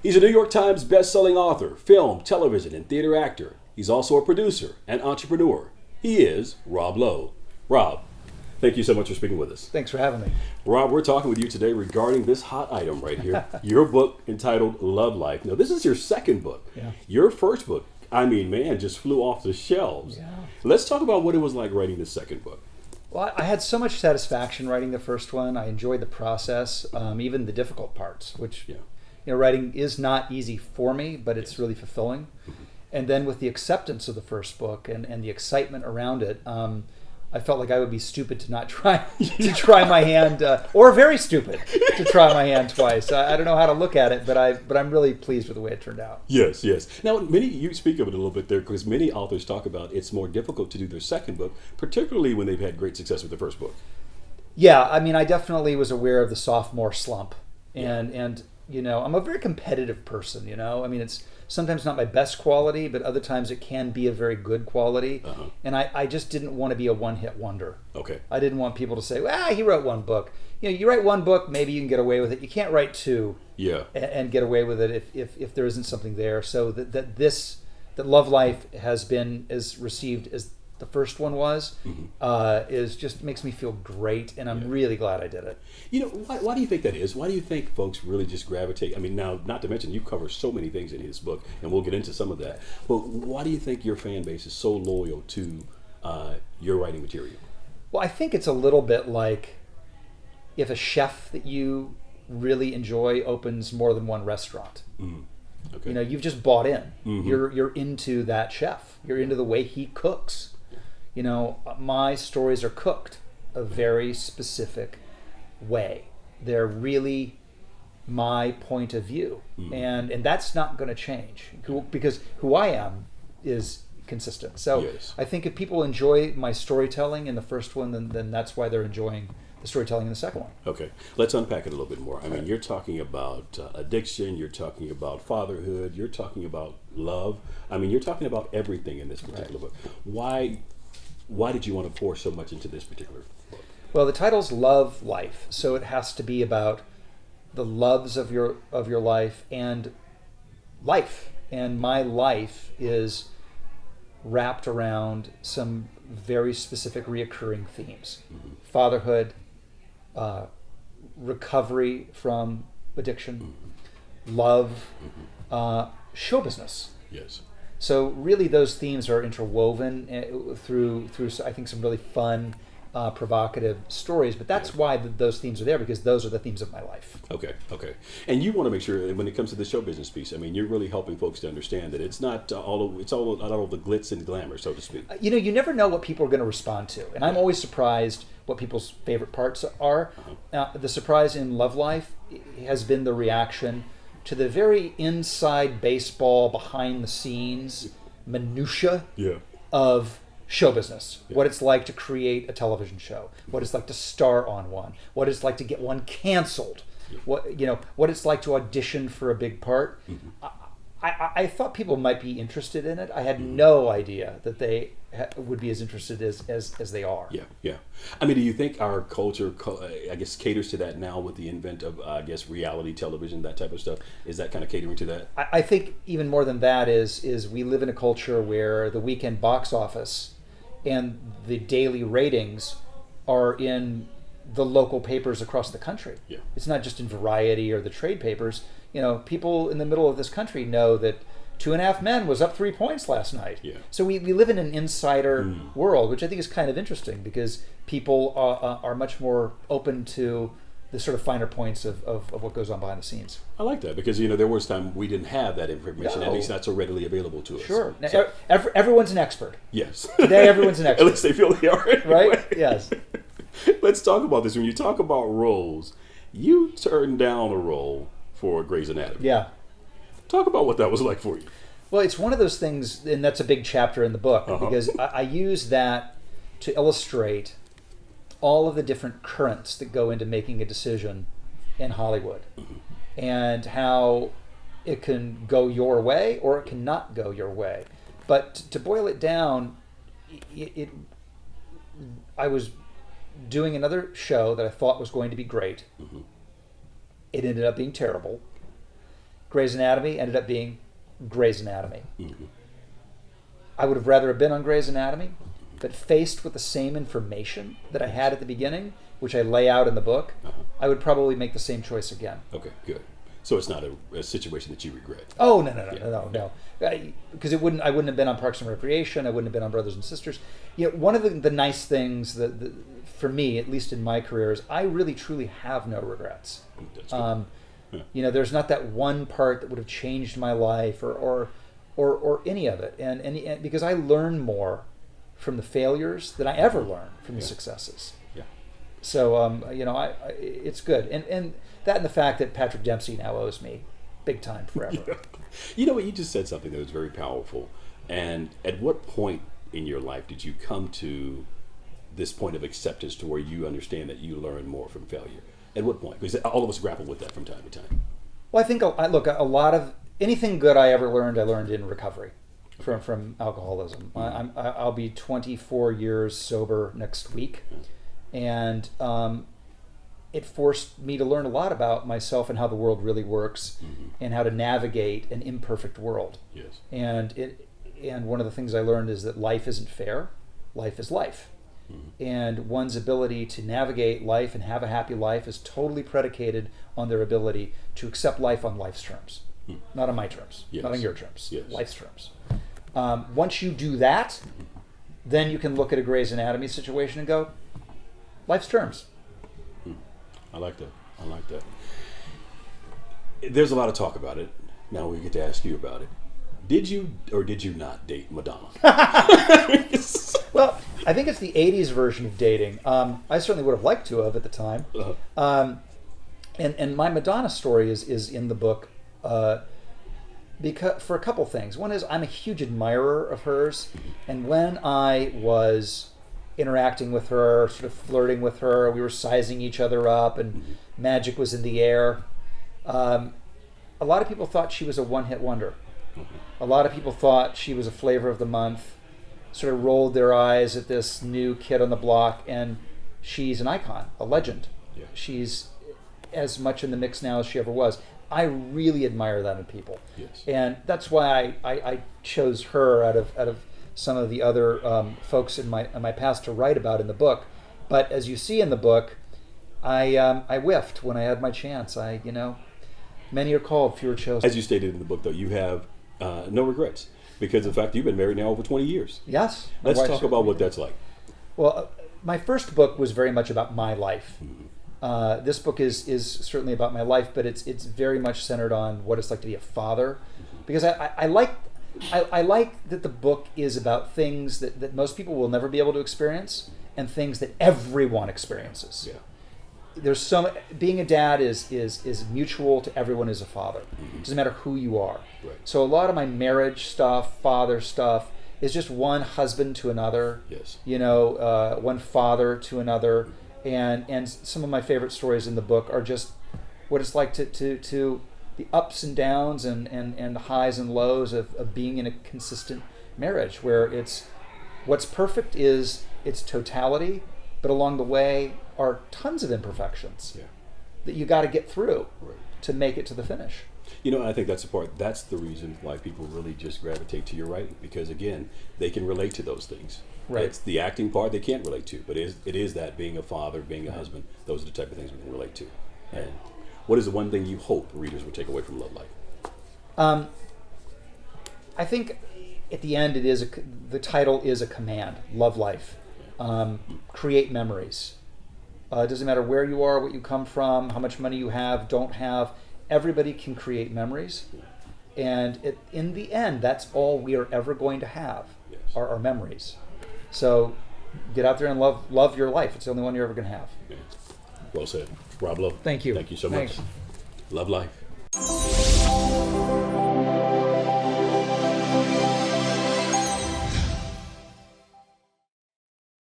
He's a New York Times best-selling author, film, television, and theater actor. He's also a producer and entrepreneur. He is Rob Lowe. Rob, thank you so much for speaking with us. Thanks for having me. Rob, we're talking with you today regarding this hot item right here, your book entitled Love Life. Now, this is your second book. Yeah. Your first book, I mean, man, just flew off the shelves. Yeah. Let's talk about what it was like writing this second book. Well, I had so much satisfaction writing the first one. I enjoyed the process, even the difficult parts, which, writing is not easy for me, but it's really fulfilling. And then with the acceptance of the first book and the excitement around it, I felt like I would be stupid to not try my hand, or very stupid to try my hand twice. I don't know how to look at it, but I'm really pleased with the way it turned out. Yes, yes. Now, you speak of it a little bit there because many authors talk about it's more difficult to do their second book, particularly when they've had great success with the first book. Yeah, I mean, I definitely was aware of the sophomore slump, and I'm a very competitive person. I mean, it's sometimes not my best quality, but other times it can be a very good quality. And I just didn't want to be a one-hit wonder. Okay. I didn't want people to say, well, he wrote one book. You write one book, maybe you can get away with it. You can't write two and get away with it if there isn't something there. So that Love Life has been as received as the first one was, is just makes me feel great, and I'm really glad I did it. Why do you think that is? Why do you think folks really just gravitate? I mean, now, not to mention, you cover so many things in his book, and we'll get into some of that. But why do you think your fan base is so loyal to your writing material? Well, I think it's a little bit like if a chef that you really enjoy opens more than one restaurant. Okay. You've just bought in. You're into that chef. You're into the way he cooks. My stories are cooked a very specific way. They're really my point of view, and that's not going to change because who I am is consistent. So I think if people enjoy my storytelling in the first one, then that's why they're enjoying the storytelling in the second one. Okay, let's unpack it a little bit more. I mean, you're talking about addiction, you're talking about fatherhood, you're talking about love. I mean, you're talking about everything in this particular book. Why did you want to pour so much into this particular book? Well, the title's Love Life, so it has to be about the loves of your life, and my life is wrapped around some very specific reoccurring themes: fatherhood, recovery from addiction, love, show business. Yes. So really, those themes are interwoven through I think some really fun, provocative stories. But that's why those themes are there, because those are the themes of my life. Okay. And you want to make sure that when it comes to the show business piece, I mean, you're really helping folks to understand that it's not not all the glitz and glamour, so to speak. You never know what people are going to respond to, and I'm always surprised what people's favorite parts are. The surprise in Love Life has been the reaction to the very inside baseball, behind the scenes minutia of show business. What it's like to create a television show, what it's like to star on one, what it's like to get one canceled, what it's like to audition for a big part. I thought people might be interested in it. I had no idea that they would be as interested as they are. Yeah. I mean, do you think our culture, I guess, caters to that now with the advent of, reality television, that type of stuff? Is that kind of catering to that? I think even more than that is we live in a culture where the weekend box office and the daily ratings are in the local papers across the country. Yeah. It's not just in Variety or the trade papers. People in the middle of this country know that 2.5 Men was up 3 points last night. Yeah. So we live in an insider world, which I think is kind of interesting because people are much more open to the sort of finer points of what goes on behind the scenes. I like that because, there was time we didn't have that information, at least not so readily available to us. Sure. So, everyone's an expert. Yes. Today, everyone's an expert. At least they feel they are anyway. Right? Yes. Let's talk about this. When you talk about roles, you turned down a role for Grey's Anatomy. Yeah. Talk about what that was like for you. Well, it's one of those things, and that's a big chapter in the book, because I use that to illustrate all of the different currents that go into making a decision in Hollywood, and how it can go your way or it can not go your way. But to boil it down, I was doing another show that I thought was going to be great. It ended up being terrible. Grey's Anatomy ended up being Grey's Anatomy. I would have rather have been on Grey's Anatomy, but faced with the same information that I had at the beginning, which I lay out in the book, I would probably make the same choice again. Okay, good. So it's not a situation that you regret. Oh no. Because I wouldn't have been on Parks and Recreation. I wouldn't have been on Brothers and Sisters. One of the nice things that for me, at least in my career, is I really truly have no regrets. That's good. There's not that one part that would have changed my life or any of it, and because I learn more from the failures than I ever learned from the successes. Yeah. So it's good, and that and the fact that Patrick Dempsey now owes me big time forever. Yeah. You know what? You just said something that was very powerful. And at what point in your life did you come to this point of acceptance to where you understand that you learn more from failure? At what point? Because all of us grapple with that from time to time. Well, I think a lot of anything good I ever learned, I learned in recovery from alcoholism. I'll be 24 years sober next week, and it forced me to learn a lot about myself and how the world really works, and how to navigate an imperfect world. Yes. And one of the things I learned is that life isn't fair. Life is life. And one's ability to navigate life and have a happy life is totally predicated on their ability to accept life on life's terms. Not on my terms, not on your terms, life's terms. Once you do that, then you can look at a Grey's Anatomy situation and go, life's terms. I like that. There's a lot of talk about it. Now we get to ask you about it. Did you or did you not date Madonna? Well, I think it's the 80s version of dating. I certainly would have liked to have at the time. And my Madonna story is in the book because for a couple things. One is I'm a huge admirer of hers, and when I was interacting with her, sort of flirting with her, we were sizing each other up, and magic was in the air. A lot of people thought she was a one-hit wonder. A lot of people thought she was a flavor of the month, sort of rolled their eyes at this new kid on the block, and she's an icon, a legend. Yeah. She's as much in the mix now as she ever was. I really admire that in people. Yes. And that's why I chose her out of some of the other folks in my past to write about in the book. But as you see in the book, I whiffed when I had my chance. Many are called, few are chosen. As you stated in the book, though, you have no regrets because of the fact that you've been married now over 20 years. Yes. Let's talk about what that's like. Well, my first book was very much about my life. This book is certainly about my life, but it's very much centered on what it's like to be a father, because I like that the book is about things that most people will never be able to experience and things that everyone experiences. Yeah. There's being a dad is mutual to everyone as a father. It doesn't matter who you are. Right. So a lot of my marriage stuff, father stuff, is just one husband to another. Yes. One father to another, and some of my favorite stories in the book are just what it's like to the ups and downs and the highs and lows of being in a consistent marriage, where what's perfect is its totality, but along the way are tons of imperfections that you got to get through to make it to the finish. I think that's the reason why people really just gravitate to your writing, because again, they can relate to those things. Right. It's the acting part they can't relate to, but it is that being a father, being a husband, those are the type of things we can relate to. And what is the one thing you hope readers will take away from Love Life? I think at the end the title is a command, Love Life. Create memories. It doesn't matter where you are, what you come from, how much money you have, don't have. Everybody can create memories. And in the end, that's all we are ever going to have, are our memories. So get out there and love your life. It's the only one you're ever going to have. Well said. Rob Lowe. Thank you. Thank you so Thanks. much. Love Life.